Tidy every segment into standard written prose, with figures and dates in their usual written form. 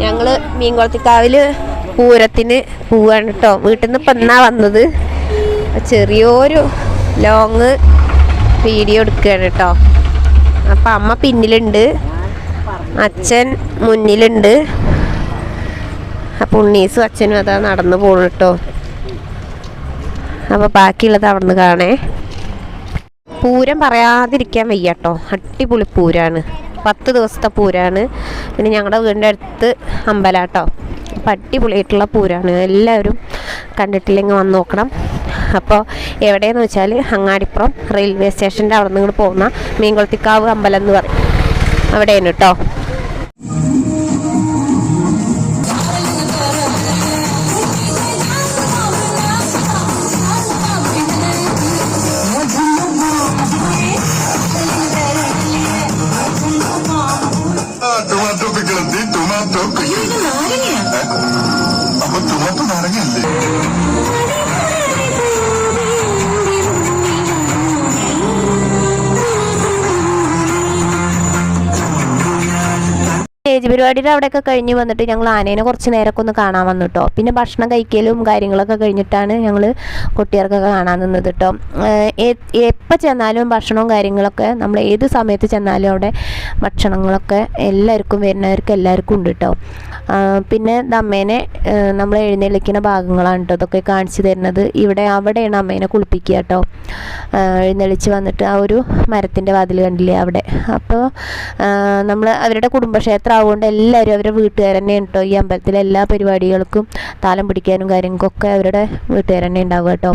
ഞങ്ങള് മീൻകുളത്തിക്കാവില് പൂരത്തിന് പോവാണ് കേട്ടോ. വീട്ടിൽ നിന്ന് ഇപ്പം എന്നാ വന്നത്. ചെറിയൊരു ലോങ് വീഡിയോ എടുക്കുകയാണ് കേട്ടോ. അപ്പം അമ്മ പിന്നിലുണ്ട്, അച്ഛൻ മുന്നിലുണ്ട്. അപ്പം ഉണ്ണീസും അച്ഛനും അതാ നടന്നു പോകണം കേട്ടോ. അപ്പോൾ ബാക്കിയുള്ളത് അവിടെ നിന്ന് കാണേ. പൂരം പറയാതിരിക്കാൻ വയ്യ കേട്ടോ. അടിപൊളി പൂരാണ്, 10 ദിവസത്തെ പൂരാണ്. പിന്നെ ഞങ്ങളുടെ വീടിൻ്റെ അടുത്ത് അമ്പലാട്ടോ. അപ്പം അടിപൊളിയായിട്ടുള്ള പൂരാണ്. എല്ലാവരും കണ്ടിട്ടില്ലെങ്കിൽ വന്ന് നോക്കണം. അപ്പോൾ എവിടെയെന്ന് വെച്ചാൽ അങ്ങാടിപ്പുറം റെയിൽവേ സ്റ്റേഷൻ്റെ അവിടെ നിന്ന് ഇങ്ങോട്ട് പോകുന്ന മീൻകുളത്തിക്കാവ് അമ്പലം എന്ന് പറയും, അവിടെയാണ് കേട്ടോ. സ്റ്റേജ് പരിപാടിയുടെ അവിടെയൊക്കെ കഴിഞ്ഞ് വന്നിട്ട് ഞങ്ങൾ ആനേനെ കുറച്ച് നേരമൊക്കെ ഒന്ന് കാണാൻ വന്നു കേട്ടോ. പിന്നെ ഭക്ഷണം കഴിക്കലും കാര്യങ്ങളൊക്കെ കഴിഞ്ഞിട്ടാണ് ഞങ്ങൾ കൊട്ടിയാർക്കൊക്കെ കാണാൻ നിന്നത് കേട്ടോ. എപ്പോൾ ചെന്നാലും ഭക്ഷണവും കാര്യങ്ങളൊക്കെ നമ്മൾ ഏത് സമയത്ത് ചെന്നാലും അവിടെ ഭക്ഷണങ്ങളൊക്കെ എല്ലാവർക്കും വരുന്നവർക്ക് എല്ലാവർക്കും ഉണ്ട് കേട്ടോ. പിന്നെ അമ്മേനെ നമ്മൾ എഴുന്നള്ളിക്കുന്ന ഭാഗങ്ങളാണ് കേട്ടോ ഇതൊക്കെ കാണിച്ചു തരുന്നത്. അവിടെയാണ് അമ്മേനെ കുളിപ്പിക്കുക കേട്ടോ. എഴുന്നള്ളിച്ച് വന്നിട്ട് ആ ഒരു മരത്തിൻ്റെ വാതിൽ കണ്ടില്ലേ അവിടെ. അപ്പോൾ നമ്മൾ അവരുടെ കുടുംബക്ഷേത്രം ആവുകൊണ്ട് എല്ലാവരും അവരുടെ വീട്ടുകാർ തന്നെയാണ് കേട്ടോ. ഈ അമ്പലത്തിലെ എല്ലാ പരിപാടികൾക്കും താലം പിടിക്കാനും കാര്യങ്ങൾക്കൊക്കെ അവരുടെ വീട്ടുകാർ തന്നെ ഉണ്ടാവുക കേട്ടോ.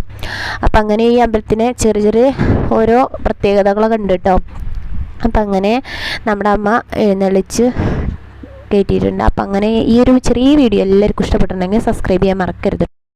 അപ്പം അങ്ങനെ ഈ അമ്പലത്തിന് ചെറിയ ചെറിയ ഓരോ പ്രത്യേകതകളൊക്കെ ഉണ്ട് കേട്ടോ. അപ്പം അങ്ങനെ നമ്മുടെ അമ്മ എഴുന്നള്ളിച്ച് കയറ്റിയിട്ടുണ്ട്. അപ്പം അങ്ങനെ ഈ ഒരു ചെറിയ വീഡിയോ എല്ലാവർക്കും ഇഷ്ടപ്പെട്ടിട്ടുണ്ടെങ്കിൽ സബ്സ്ക്രൈബ് ചെയ്യാൻ മറക്കരുത്.